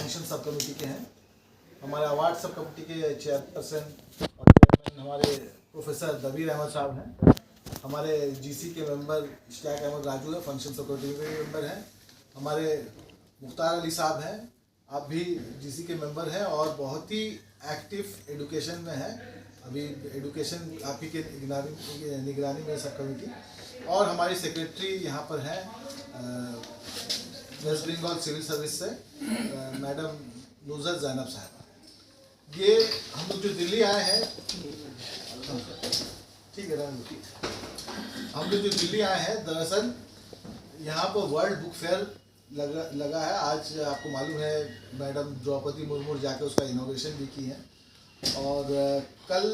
Function sub committee के हैं। हमारे अवार्ड सब कमेटी के चेयरपर्सन और चेयरमैन हमारे प्रोफेसर दबीर अहमद साहब हैं। हमारे जीसी के मेंबर इश्तियाक अहमद राजू है, फंक्शन सब कमेटी के मेंबर हैं। हमारे मुख्तार अली साहब हैं, आप भी जीसी के मेंबर हैं और बहुत ही एक्टिव एडुकेशन में हैं। अभी एडुकेशन आप ही के निगरानी में सब कमेटी। और हमारी सेक्रेटरी यहाँ पर हैं वेस्ट बंगाल सिविल सर्विस से मैडम नुज़रत ज़ैनब साहब। ये हम लोग जो दिल्ली आए हैं, ठीक है, हम लोग जो दिल्ली आए हैं दरअसल यहाँ पर वर्ल्ड बुक फेयर लगा है। आज आपको मालूम है मैडम द्रौपदी मुर्मू जाके उसका इनॉग्रेशन भी की है और कल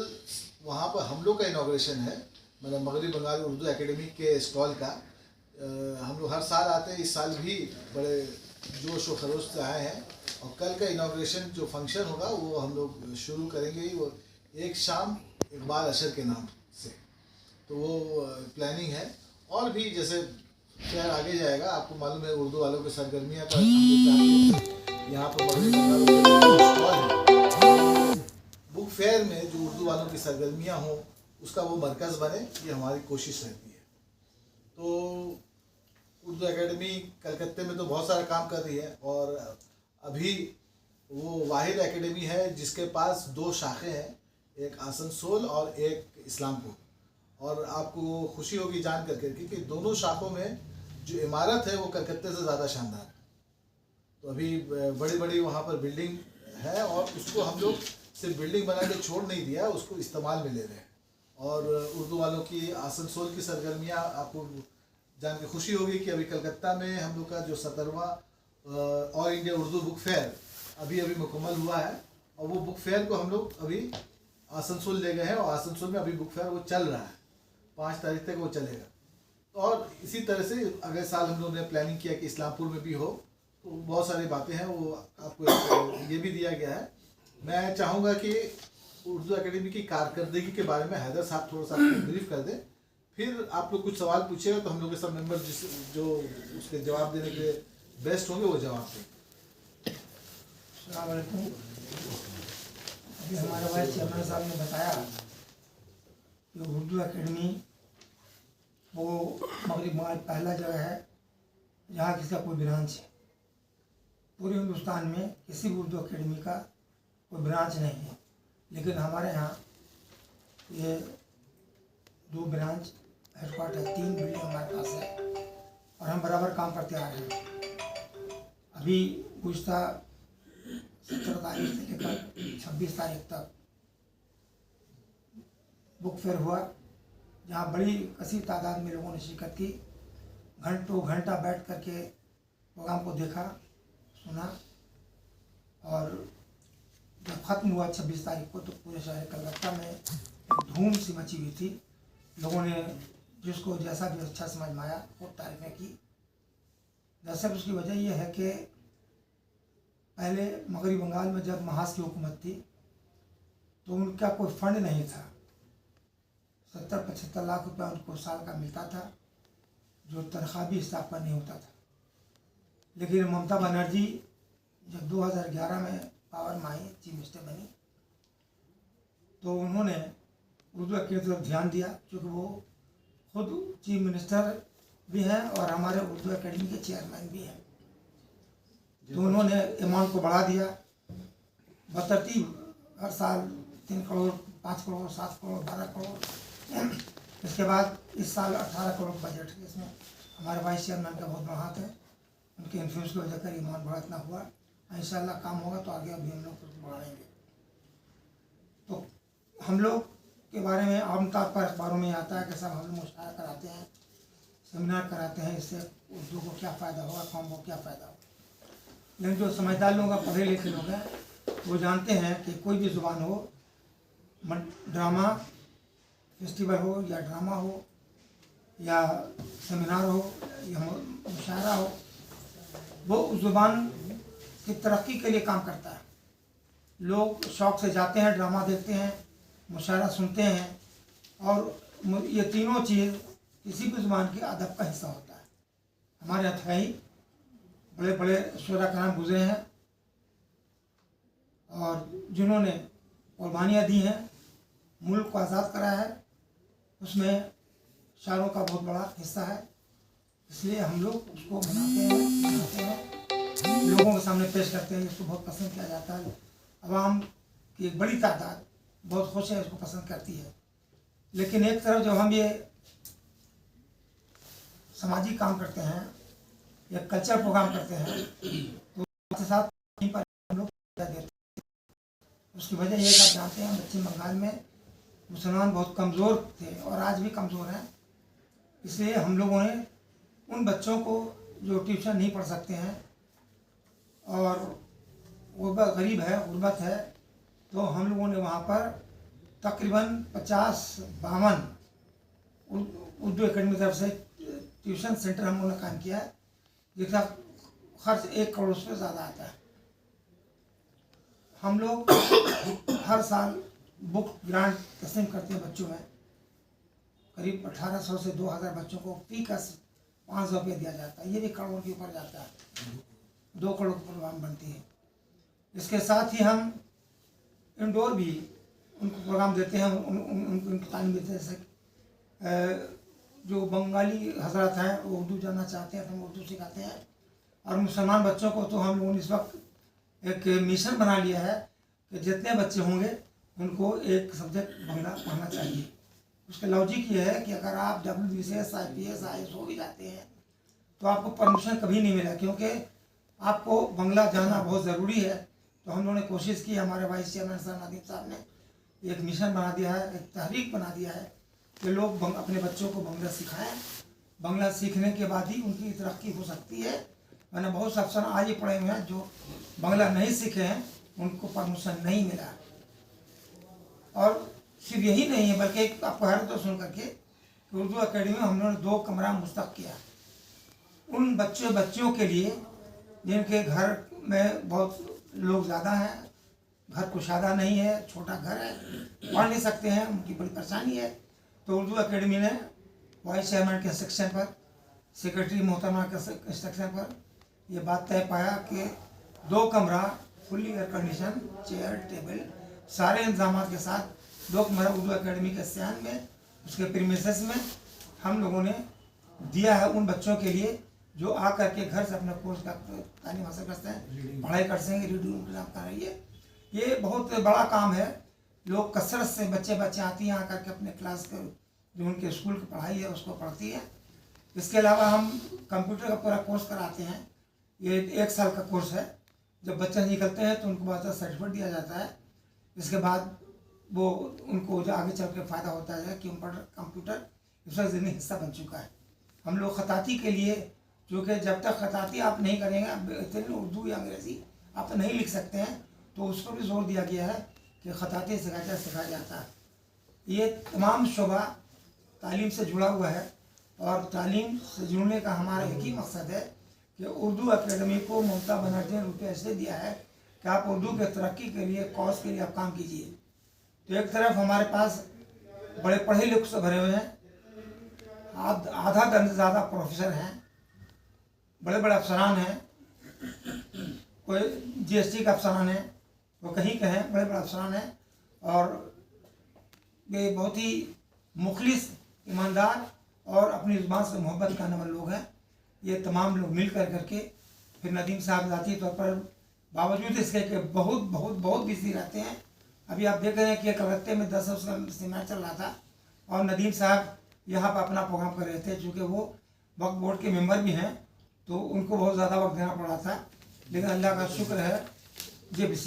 वहाँ पर हम लोग का इनॉग्रेशन है, मतलब मगरबी बंगाल उर्दू एकेडमी के स्टॉल का। हम लोग हर साल आते हैं, इस साल भी बड़े जोश व खरोश से आए हैं और कल का इनॉग्रेशन जो फंक्शन होगा वो हम लोग शुरू करेंगे ही, वो एक शाम इकबाल अशर के नाम से, तो वो प्लानिंग है। और भी जैसे फेयर आगे जाएगा, आपको मालूम है उर्दू वालों की सरगर्मियाँ का यहाँ पर मगरबी बंगाल स्टॉल है। बुक फेयर में जो उर्दू वालों की सरगर्मियाँ हों उसका वो मरकज़ बने, ये हमारी कोशिश रहती है। तो उर्दू एकेडमी कलकत्ते में तो बहुत सारा काम कर रही है और अभी वो वाहिद एकेडमी है जिसके पास 2 शाखें हैं, एक आसनसोल और एक इस्लामपुर। और आपको खुशी होगी जान करके कि दोनों शाखों में जो इमारत है वो कलकत्ते से ज़्यादा शानदार है। तो अभी बड़ी बड़ी वहाँ पर बिल्डिंग है और उसको हम लोग सिर्फ बिल्डिंग बना के छोड़ नहीं दिया, उसको इस्तेमाल में ले रहे हैं। और उर्दू वालों की आसनसोल की सरगर्मियाँ आपको जान के खुशी होगी कि अभी कलकत्ता में हम लोग का जो 17वां all India Urdu book fair अभी मुकम्मल हुआ है और वो बुक फेयर को हम लोग अभी आसनसोल ले गए हैं और आसनसोल में अभी बुक फेयर वो चल रहा है, 5 तारीख तक वो चलेगा। और इसी तरह से अगले साल हम लोगों ने प्लानिंग किया कि इस्लामपुर में भी हो, तो बहुत सारी बातें हैं, वो आपको ये भी दिया गया है। मैं चाहूँगा कि उर्दू एकेडमी की कारकर्दगी के बारे में हैदर साहब थोड़ा सा ब्रीफ कर दें, फिर आप लोग कुछ सवाल पूछेगा तो हम लोग के सब मेंबर जो उसके जवाब देने के बेस्ट होंगे वो जवाब देंगे। अस्सलाम वालेकुम। अभी हमारे वाइस चेयरमैन साहब ने बताया कि उर्दू एकेडमी वो मगरबी बंगाल पहला जगह है जहाँ किसी का कोई ब्रांच है। पूरे हिंदुस्तान में किसी भी उर्दू एकेडमी का कोई ब्रांच नहीं है, लेकिन हमारे यहाँ ये 2 ब्रांच हेडक्वार्टर 3 बिल्डिंग हमारे पास है और हम बराबर काम करते आ रहे हैं। अभी गुज़श्ता 17 तारीख से लेकर 26 तारीख तक बुक फेयर हुआ, जहाँ बड़ी कसीर तादाद में लोगों ने शिरकत की। घंटों घंटा बैठ करके प्रोग्राम को देखा, सुना और जब ख़त्म हुआ 26 तारीख को तो पूरे शहर कलकत्ता में धूम सी मची हुई थी। लोगों ने जिसको जैसा भी अच्छा समझ में आया वो तारीफें की। दरअसल उसकी वजह यह है कि पहले मगरबी बंगाल में जब महाज की हुकूमत थी तो उनका कोई फंड नहीं था। 70-75 लाख रुपया उनको साल का मिलता था, जो तनख्वाह भी हिसाब का नहीं होता था। लेकिन ममता बनर्जी जब 2011 में पावर में आई, चीफ मिनिस्टर बनी, तो उन्होंने उर्दू एकेडमी की तरफ ध्यान दिया, क्योंकि वो खुद चीफ मिनिस्टर भी हैं और हमारे उर्दू एकेडमी के चेयरमैन भी हैं। तो उन्होंने अमाउंट को बढ़ा दिया बतरतीब, हर साल 3 करोड़, 5 करोड़, 7 करोड़, 12 करोड़। इसके बाद इस साल 18 करोड़ बजट है। इसमें हमारे वाइस चेयरमैन का बहुत बड़ा हाथ है, उनके इन्फ्लुएंस की वजह कर अमाउंट बढ़ा इतना हुआ। इंशाल्लाह काम होगा तो आगे अभी हम लोग कुछ बढ़ाएंगे। तो हम लोग के बारे में आमतौर पर अखबारों में आता है कि सब हम लोग मुशायरा कराते हैं, सेमिनार कराते हैं, इससे उर्दू को क्या फ़ायदा होगा, कौम को क्या फ़ायदा होगा। लेकिन जो समझदार लोग हैं, पढ़े लिखे लोग हैं, वो जानते हैं कि कोई भी ज़ुबान हो, ड्रामा फेस्टिवल हो या ड्रामा हो या सेमिनार हो या मुशायरा हो, वो उस ज़ुबान की तरक्की के लिए काम करता है। लोग शौक़ से जाते हैं, ड्रामा देखते हैं, मुशायरा सुनते हैं, और ये तीनों चीज़ किसी भी ज़ुबान के अदब का हिस्सा होता है। हमारे अथवाई बड़े बड़े शुरा का नाम गुजरे हैं, और जिन्होंने कुर्बानियाँ दी हैं, मुल्क को आज़ाद कराया है, उसमें शायरों का बहुत बड़ा हिस्सा है। इसलिए हम लोग उसको मनाते हैं, लोगों के सामने पेश करते हैं। इसको बहुत पसंद किया जाता है। आवाम की एक बड़ी तादाद बहुत खुश है, इसको पसंद करती है। लेकिन एक तरफ जब हम ये सामाजिक काम करते हैं या कल्चर प्रोग्राम करते हैं तो उसके साथ यहीं पर हम लोग देते हैं। उसकी वजह ये आप जानते हैं, पश्चिम बंगाल में मुसलमान बहुत कमज़ोर थे और आज भी कमज़ोर हैं। इसलिए हम लोगों ने उन बच्चों को जो ट्यूशन नहीं पढ़ सकते हैं और वो गरीब है, गुर्बत है, तो हम लोगों ने वहाँ पर तकरीबन 50-52 उर्दू एकेडमी तरफ से ट्यूशन सेंटर हम लोगों ने काम किया है, जिसका खर्च 1 करोड़ से ज़्यादा आता है। हम लोग हर साल बुक ग्रांट तस्लीम करते हैं बच्चों में। करीब 1800 से 2000 बच्चों को फी का 500 रुपये दिया जाता है। ये भी करोड़ के ऊपर जाता है, 2 करोड़ की प्रोग्राम बनती है। इसके साथ ही हम इंडोर भी उनको प्रोग्राम देते हैं, उनको तालीम देते हैं। जैसे जो बंगाली हजरत हैं वो उर्दू जानना चाहते हैं तो हम उर्दू सिखाते हैं। और मुसलमान बच्चों को तो हम लोगों ने इस वक्त एक मिशन बना लिया है कि जितने बच्चे होंगे उनको एक सब्जेक्ट बांग्ला पढ़ना चाहिए। उसका लॉजिक ये है कि अगर आप WBCS, IPS, IAS भी जाते हैं तो आपको परमिशन कभी नहीं मिला, क्योंकि आपको बांग्ला जानना बहुत ज़रूरी है। तो हम लोगों ने कोशिश की, हमारे वाइस चेयरमैन साहब नदीम साहब ने एक मिशन बना दिया है, एक तहरीक बना दिया है कि लोग अपने बच्चों को बांग्ला सिखाएं। बांग्ला सीखने के बाद ही उनकी तरक्की हो सकती है। मैंने बहुत से अफसर आज ही पढ़े हुए हैं जो बांग्ला नहीं सीखे हैं, उनको परमिशन नहीं मिला। और सिर्फ यही नहीं है, बल्कि आपको हैरत तो सुन करके उर्दू अकेडमी में हम लोगों ने 2 कमरा मुस्तक किया उन बच्चों के लिए जिनके घर में बहुत लोग ज़्यादा हैं, घर कुशादा नहीं है, छोटा घर है, पढ़ नहीं सकते हैं, उनकी बड़ी परेशानी है। तो उर्दू अकेडमी ने वाइस चेयरमैन के इंस्ट्रक्शन पर, सेक्रेटरी मोहतरमा के इंस्ट्रक्शन पर यह बात तय पाया कि 2 कमरा fully air condition, chair, table, सारे इंतजाम के साथ 2 कमरा उर्दू अकेडमी के सियान में, उसके प्रीमिसेस में हम लोगों ने दिया है उन बच्चों के लिए जो आ करके घर से अपने कोर्स का तालीम हासिल करते हैं, पढ़ाई कर सकेंगे, रीडिंग कर रही है। ये बहुत बड़ा काम है। लोग कसरत से बच्चे आती हैं, आकर के अपने क्लास के जो उनके स्कूल की पढ़ाई है उसको पढ़ती है। इसके अलावा हम कंप्यूटर का पूरा कोर्स कराते हैं। ये 1 साल का कोर्स है। जब बच्चे निकलते हैं तो उनको बाद सर्टिफिकेट दिया जाता है। इसके बाद वो उनको जो आगे चल के फ़ायदा होता है कि कंप्यूटर इसका ज़रूरी हिस्सा बन चुका है। हम लोग खताती के लिए, जो कि जब तक खताती आप नहीं करेंगे, उर्दू या अंग्रेज़ी आप नहीं लिख सकते हैं, तो उस पर भी जोर दिया गया है कि खताती सिखाया जाता है। ये तमाम शोबा तालीम से जुड़ा हुआ है और तालीम से जुड़ने का हमारा एक ही मकसद है कि उर्दू अकेडमी को ममता बनर्जी ने रुपये ऐसे दिया है कि आप उर्दू के तरक्की के लिए, कॉज के लिए आप काम कीजिए। तो एक तरफ हमारे पास बड़े पढ़े लिखे से भरे हुए हैं, आधा दर्जन से ज़्यादा प्रोफेसर हैं, बड़े बड़े अफसरान हैं, कोई GST का अफसरान है, वो कहीं के हैं, बड़े बड़े अफसरान हैं। और ये बहुत ही मुखलिस, ईमानदार और अपनी ज़ुबान से मोहब्बत करने वाले लोग हैं। ये तमाम लोग मिल करके फिर नदीम साहब ज़ाती तौर पर बावजूद इसके कि बहुत बहुत बहुत बिजी रहते हैं। अभी आप देख रहे हैं कि कलकत्ते में 10 वर्ष का सेमिनार चल रहा था और नदीम साहब यहाँ पर अपना प्रोग्राम कर रहे थे। चूँकि वो वक्फ बोर्ड के मेंबर भी हैं तो उनको बहुत ज़्यादा वक्त देना पड़ रहा था, लेकिन अल्लाह का शुक्र है JPC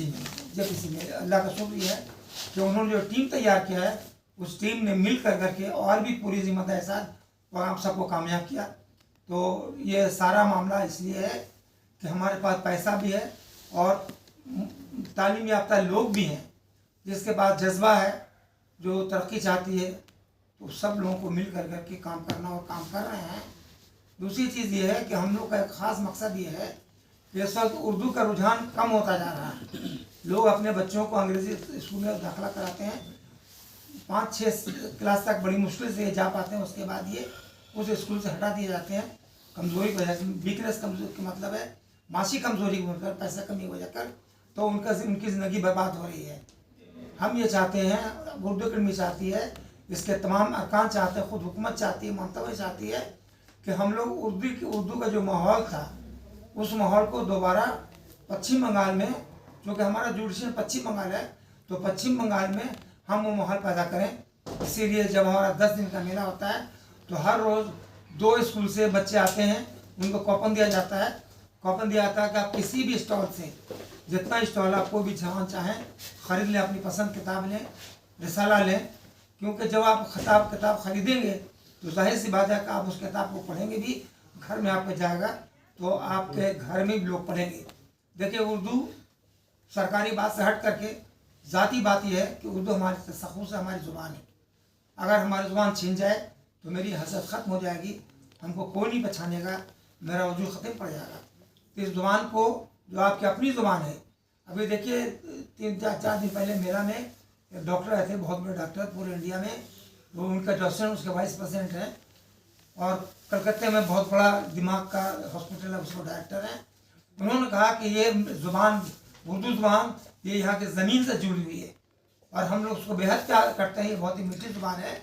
में अल्लाह का शुक्र ये है कि उन्होंने जो टीम तैयार किया है उस टीम ने मिल करके और भी पूरी जिम्मेदारी के साथ प्रोग्राम सबको कामयाब किया। तो ये सारा मामला इसलिए है कि हमारे पास पैसा भी है और तालीम याफ्ता लोग भी हैं, जिसके पास जज्बा है, जो तरक्की चाहती है। तो सब लोगों को मिल करके काम करना और काम कर रहे हैं। दूसरी चीज़ ये है कि हम लोग का एक ख़ास मकसद ये है कि इस वक्त उर्दू का रुझान कम होता जा रहा है। लोग अपने बच्चों को अंग्रेज़ी स्कूल में दाखिला कराते हैं, 5-6 क्लास तक बड़ी मुश्किल से जा पाते हैं, उसके बाद ये उस स्कूल से हटा दिए जाते हैं कमज़ोरी की वजह से। वीकनेस कमजोरी का मतलब है मासी कमज़ोरी की वजह, पैसा कमी की वजह कर तो उनकी ज़िंदगी बर्बाद हो रही है। हम ये चाहते हैं, उर्दू अकेडमी चाहती है, इसके तमाम अरकान चाहते हैं, खुद हुकूमत चाहती है, ममता भी चाहती है कि हम लोग उर्दू का जो माहौल था उस माहौल को दोबारा पश्चिम बंगाल में, क्योंकि हमारा जुडिशन पश्चिम बंगाल है, तो पश्चिम बंगाल में हम वो माहौल पैदा करें। इसीलिए जब हमारा 10 दिन का मेला होता है तो हर रोज़ 2 स्कूल से बच्चे आते हैं, उनको कूपन दिया जाता है। कूपन दिया जाता है कि आप किसी भी स्टॉल से, जितना स्टॉल आप कोई भी जहाँ चाहें ख़रीद लें, अपनी पसंद किताब लें, रिसाला लें। क्योंकि जब आप किताब खरीदेंगे तो जाहिर सी बात है कि आप उस किताब को पढ़ेंगे भी, घर में आपके जाएगा तो आपके घर में भी लोग पढ़ेंगे। देखिए, उर्दू सरकारी बात से हट करके ज़ाती बात यह है कि उर्दू हमारी तसख़्ख़ुस है, हमारी ज़ुबान है। अगर हमारी ज़ुबान छीन जाए तो मेरी हसरत ख़त्म हो जाएगी, हमको कोई नहीं पहचानेगा, मेरा वजूद ख़त्म पड़ जाएगा। तो इस ज़ुबान को, जो आपकी अपनी ज़ुबान है, अभी देखिए 3-4 दिन पहले मेला में एक डॉक्टर आए थे, बहुत बड़े डॉक्टर पूरे इंडिया में, वो उनका जॉसन उसके वाइस प्रेसिडेंट हैं, और कलकत्ते में बहुत बड़ा दिमाग का हॉस्पिटल है, उसको डायरेक्टर हैं। उन्होंने कहा कि ये ज़ुबान, उर्दू ज़ुबान, ये यहाँ की ज़मीन से जुड़ी हुई है और हम लोग उसको बेहद प्यार करते हैं, ये बहुत ही मीठी ज़ुबान है।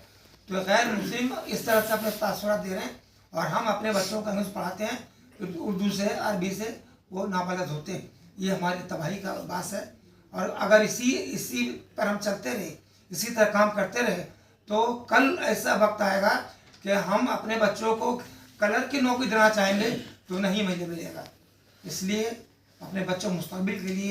तो गैर मुस्लिम इस तरह से अपने तासुरात दे रहे हैं और हम अपने बच्चों को इंग्लिश पढ़ाते हैं, उर्दू से, अरबी से वो नाबलद होते हैं। ये हमारी तबाही का बास है। और अगर इसी पर हम चलते रहे, इसी तरह काम करते रहे, तो कल ऐसा वक्त आएगा कि हम अपने बच्चों को कलर की नौकरी देना चाहेंगे तो नहीं मिलेगा। इसलिए अपने बच्चों मुस्तकबिल के लिए